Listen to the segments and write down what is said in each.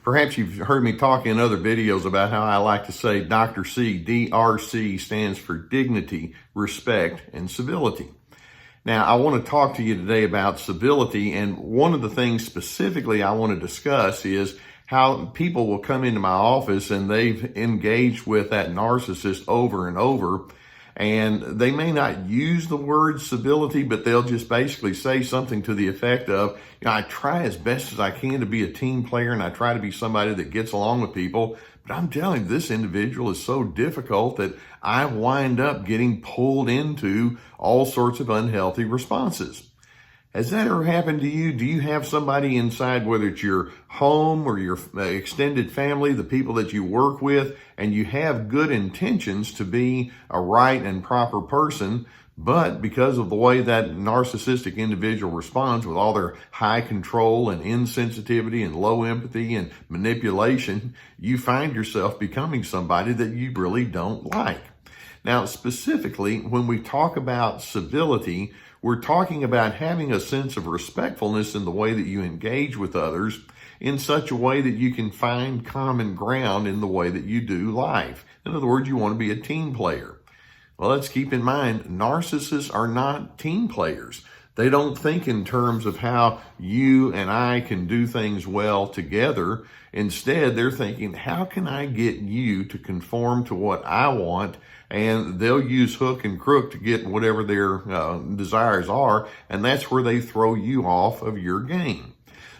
Perhaps you've heard me talk in other videos about how I like to say Dr. C, DRC stands for dignity, respect, and civility. Now, I want to talk to you today about civility, and one of the things specifically I want to discuss is how people will come into my office and they've engaged with that narcissist over and over, and they may not use the word civility, but they'll just basically say something to the effect of, I try as best as I can to be a team player and I try to be somebody that gets along with people, but I'm telling you, this individual is so difficult that I wind up getting pulled into all sorts of unhealthy responses. Has that ever happened to you? Do you have somebody inside, whether it's your home or your extended family, the people that you work with, and you have good intentions to be a right and proper person, but because of the way that narcissistic individual responds with all their high control and insensitivity and low empathy and manipulation, you find yourself becoming somebody that you really don't like. Now, specifically, when we talk about civility, we're talking about having a sense of respectfulness in the way that you engage with others in such a way that you can find common ground in the way that you do life. In other words, you want to be a team player. Well, let's keep in mind, narcissists are not team players. They don't think in terms of how you and I can do things well together. Instead, they're thinking, how can I get you to conform to what I want? And they'll use hook and crook to get whatever their desires are, and that's where they throw you off of your game.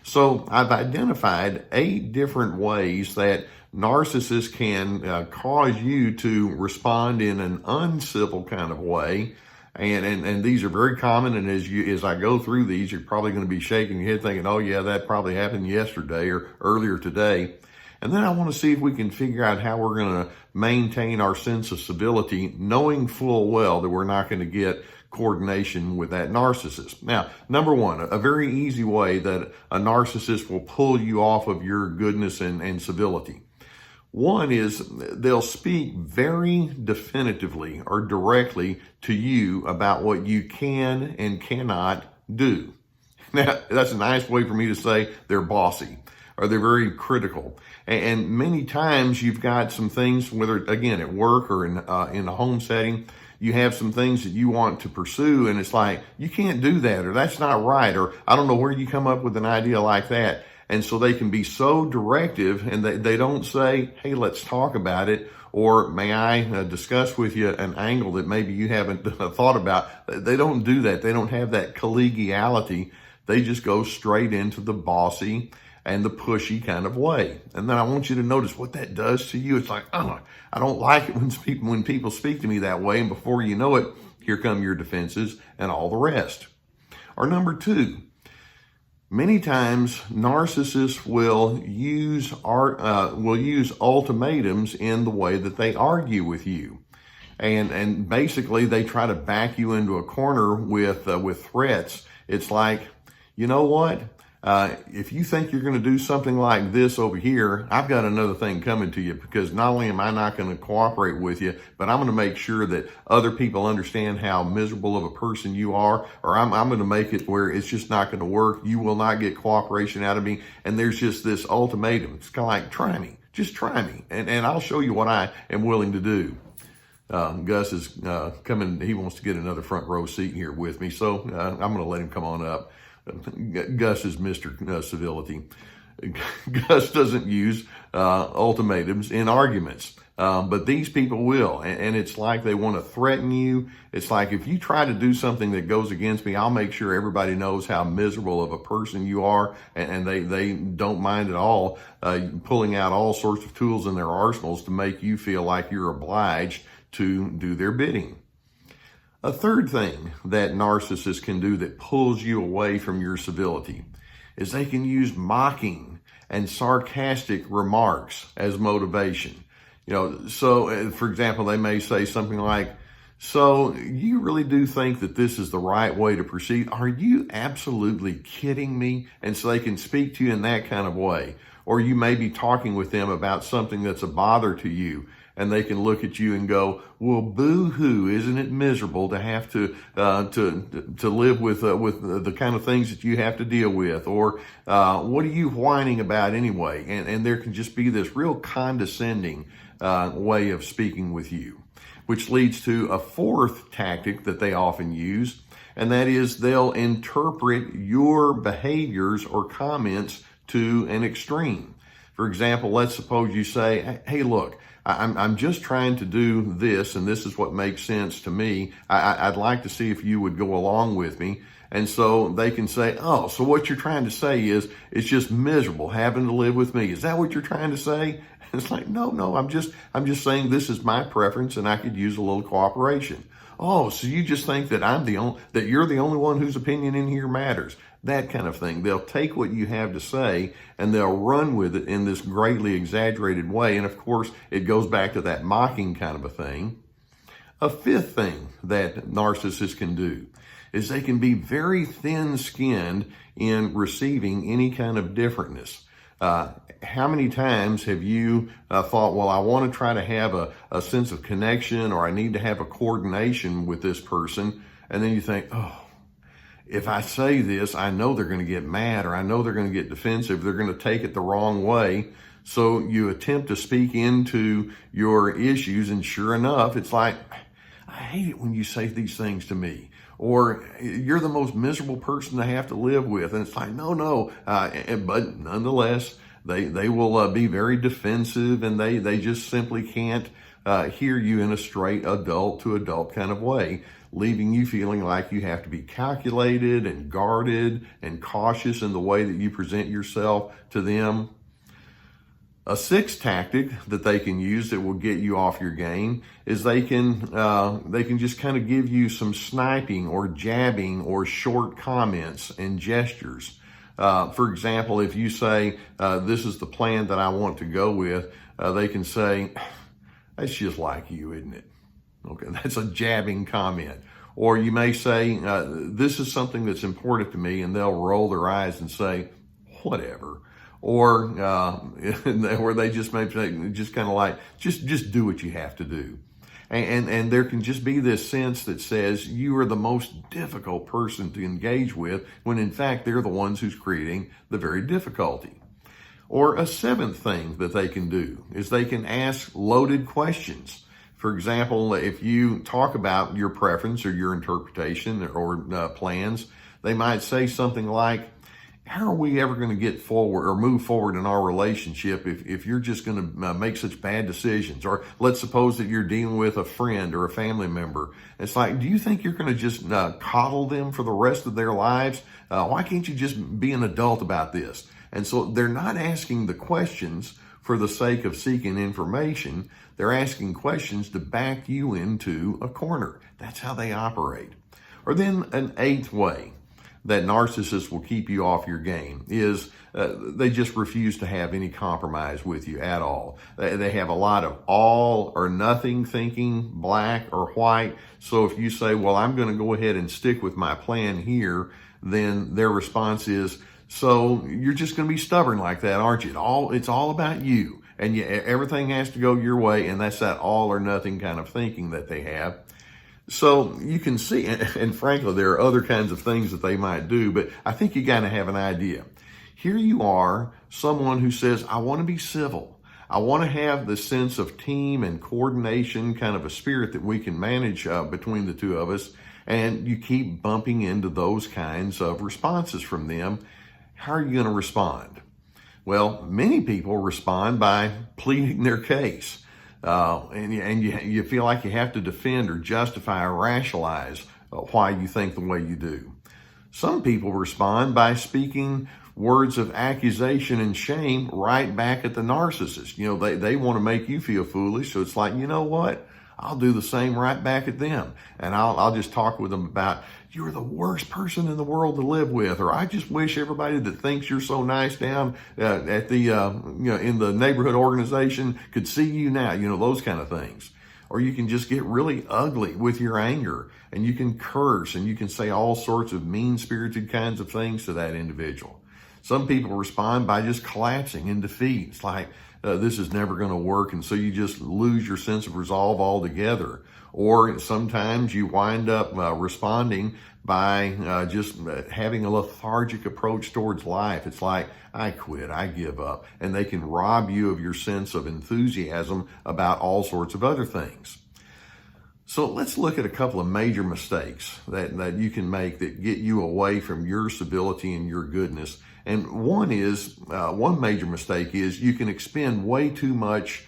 So I've identified 8 different ways that narcissists can cause you to respond in an uncivil kind of way. And these are very common, and as I go through these, you're probably going to be shaking your head thinking, oh yeah, that probably happened yesterday or earlier today. And then I want to see if we can figure out how we're going to maintain our sense of civility, knowing full well that we're not going to get coordination with that narcissist. Now, number one, a very easy way that a narcissist will pull you off of your goodness and civility. One is they'll speak very definitively or directly to you about what you can and cannot do. Now, that's a nice way for me to say they're bossy, or they're very critical. And many times you've got some things, whether, again, at work or in a home setting, you have some things that you want to pursue, and it's like, you can't do that, or that's not right, or I don't know where you come up with an idea like that. And so they can be so directive, and they don't say, hey, let's talk about it, or may I discuss with you an angle that maybe you haven't thought about. They don't do that. They don't have that collegiality. They just go straight into the bossy and the pushy kind of way. And then I want you to notice what that does to you. It's like, oh, I don't like it when people speak to me that way. And before you know it, here come your defenses and all the rest. Or number 2, many times narcissists will use ultimatums in the way that they argue with you. And basically they try to back you into a corner with threats. It's like, you know what? If you think you're going to do something like this over here, I've got another thing coming to you, because not only am I not going to cooperate with you, but I'm going to make sure that other people understand how miserable of a person you are, or I'm going to make it where it's just not going to work. You will not get cooperation out of me. And there's just this ultimatum. It's kind of like, try me, just try me, and I'll show you what I am willing to do. Gus is coming. He wants to get another front row seat here with me, so I'm going to let him come on up. Gus is Mr. Civility. Gus doesn't use ultimatums in arguments, but these people will, and it's like they want to threaten you. It's like, if you try to do something that goes against me, I'll make sure everybody knows how miserable of a person you are, and they don't mind at all pulling out all sorts of tools in their arsenals to make you feel like you're obliged to do their bidding. A third thing that narcissists can do that pulls you away from your civility is they can use mocking and sarcastic remarks as motivation. So for example, they may say something like, so you really do think that this is the right way to proceed? Are you absolutely kidding me? And so they can speak to you in that kind of way. Or you may be talking with them about something that's a bother to you, and they can look at you and go, well, boo-hoo, isn't it miserable to have to live with the kind of things that you have to deal with? Or what are you whining about anyway? And there can just be this real condescending way of speaking with you, which leads to a fourth tactic that they often use, and that is they'll interpret your behaviors or comments to an extreme. For example, let's suppose you say, hey, look, I'm just trying to do this, and this is what makes sense to me. I'd like to see if you would go along with me. And so they can say, oh, so what you're trying to say is it's just miserable having to live with me. Is that what you're trying to say? And it's like, no, I'm just saying this is my preference and I could use a little cooperation. Oh, so you just think that that you're the only one whose opinion in here matters. That kind of thing. They'll take what you have to say and they'll run with it in this greatly exaggerated way. And of course, it goes back to that mocking kind of a thing. A fifth thing that narcissists can do is they can be very thin-skinned in receiving any kind of differentness. How many times have you thought, well, I want to try to have a sense of connection, or I need to have a coordination with this person, and then you think, oh, if I say this, I know they're going to get mad, or I know they're going to get defensive, they're going to take it the wrong way. So you attempt to speak into your issues, and sure enough, it's like, I hate it when you say these things to me. Or you're the most miserable person to have to live with. And it's like, no. But nonetheless, they will be very defensive, and they just simply can't hear you in a straight adult to adult kind of way, leaving you feeling like you have to be calculated and guarded and cautious in the way that you present yourself to them. A sixth tactic that they can use that will get you off your game is they can just kind of give you some sniping or jabbing or short comments and gestures. For example, if you say, this is the plan that I want to go with, they can say, that's just like you, isn't it? Okay, that's a jabbing comment. Or you may say, this is something that's important to me, and they'll roll their eyes and say, whatever. Or where they just may say, just kind of like, just do what you have to do. And there can just be this sense that says you are the most difficult person to engage with, when in fact they're the ones who's creating the very difficulty. Or a seventh thing that they can do is they can ask loaded questions. For example, if you talk about your preference or your interpretation or plans, they might say something like, how are we ever going to get forward or move forward in our relationship if you're just going to make such bad decisions? Or let's suppose that you're dealing with a friend or a family member. It's like, do you think you're going to just coddle them for the rest of their lives? Why can't you just be an adult about this? And so they're not asking the questions for the sake of seeking information. They're asking questions to back you into a corner. That's how they operate. Or then an eighth way that narcissists will keep you off your game is they just refuse to have any compromise with you at all. They have a lot of all or nothing thinking, black or white. So if you say, well, I'm going to go ahead and stick with my plan here, then their response is, so you're just going to be stubborn like that, aren't you? It's all about you, and everything has to go your way, and that's that all or nothing kind of thinking that they have. So you can see, and frankly, there are other kinds of things that they might do, but I think you got to have an idea. Here you are, someone who says, I want to be civil. I want to have the sense of team and coordination, kind of a spirit that we can manage between the two of us, and you keep bumping into those kinds of responses from them. How are you going to respond? Well, many people respond by pleading their case. And you feel like you have to defend or justify or rationalize why you think the way you do. Some people respond by speaking words of accusation and shame right back at the narcissist. You know, they want to make you feel foolish. So it's like, you know what? I'll do the same right back at them. And I'll just talk with them about, you're the worst person in the world to live with, or I just wish everybody that thinks you're so nice down at the, in the neighborhood organization could see you now, those kind of things. Or you can just get really ugly with your anger, and you can curse, and you can say all sorts of mean-spirited kinds of things to that individual. Some people respond by just collapsing in defeat. It's like, this is never going to work. And so you just lose your sense of resolve altogether. Or sometimes you wind up responding by just having a lethargic approach towards life. It's like, I quit, I give up. And they can rob you of your sense of enthusiasm about all sorts of other things. So let's look at a couple of major mistakes that you can make that get you away from your civility and your goodness. And one major mistake is you can expend way too much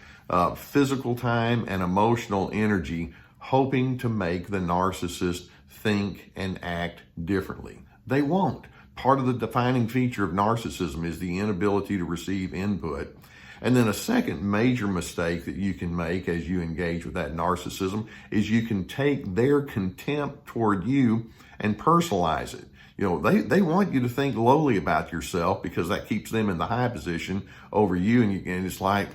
physical time and emotional energy hoping to make the narcissist think and act differently. They won't. Part of the defining feature of narcissism is the inability to receive input. And then a second major mistake that you can make as you engage with that narcissism is you can take their contempt toward you and personalize it. You know, they want you to think lowly about yourself because that keeps them in the high position over you. And it's like,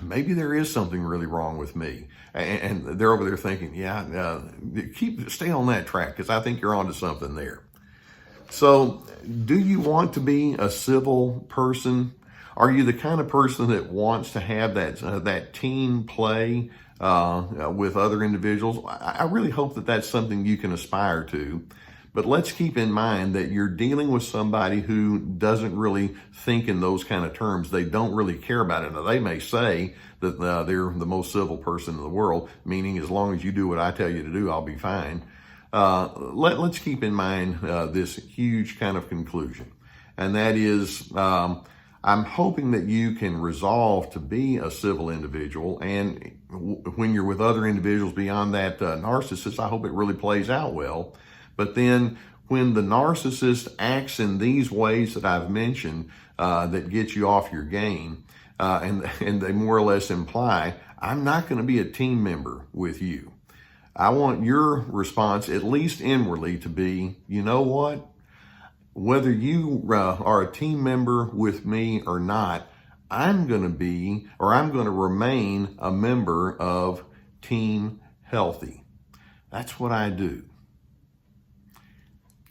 maybe there is something really wrong with me. And they're over there thinking, yeah, stay on that track because I think you're onto something there. So do you want to be a civil person? Are you the kind of person that wants to have that team play with other individuals? I really hope that that's something you can aspire to. But let's keep in mind that you're dealing with somebody who doesn't really think in those kind of terms. They don't really care about it. Now, they may say that they're the most civil person in the world, meaning as long as you do what I tell you to do, I'll be fine. Let's keep in mind this huge kind of conclusion. And that is, I'm hoping that you can resolve to be a civil individual. And when you're with other individuals beyond that narcissist, I hope it really plays out well. But then when the narcissist acts in these ways that I've mentioned that get you off your game, and they more or less imply, I'm not going to be a team member with you. I want your response, at least inwardly, to be, you know what? Whether you are a team member with me or not, I'm going to remain a member of Team Healthy. That's what I do.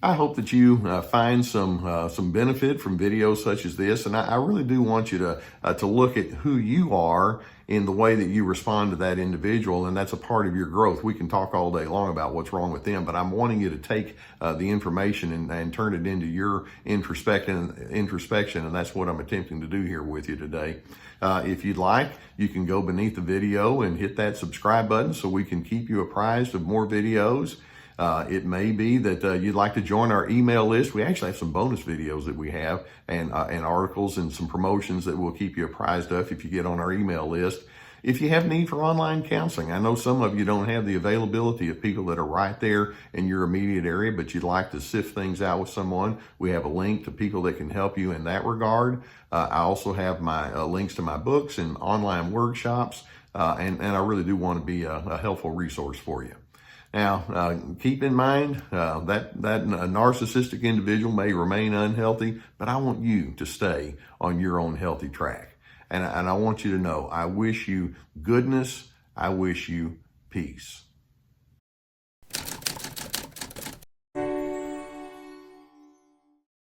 I hope that you find some benefit from videos such as this, and I really do want you to look at who you are in the way that you respond to that individual, and that's a part of your growth. We can talk all day long about what's wrong with them, but I'm wanting you to take the information and turn it into your introspection, and that's what I'm attempting to do here with you today. If you'd like, you can go beneath the video and hit that subscribe button so we can keep you apprised of more videos. It may be that you'd like to join our email list. We actually have some bonus videos that we have and articles and some promotions that will keep you apprised of if you get on our email list. If you have need for online counseling, I know some of you don't have the availability of people that are right there in your immediate area, but you'd like to sift things out with someone. We have a link to people that can help you in that regard. I also have my links to my books and online workshops, and I really do want to be a helpful resource for you. Now, keep in mind that a narcissistic individual may remain unhealthy, but I want you to stay on your own healthy track. And I want you to know, I wish you goodness. I wish you peace.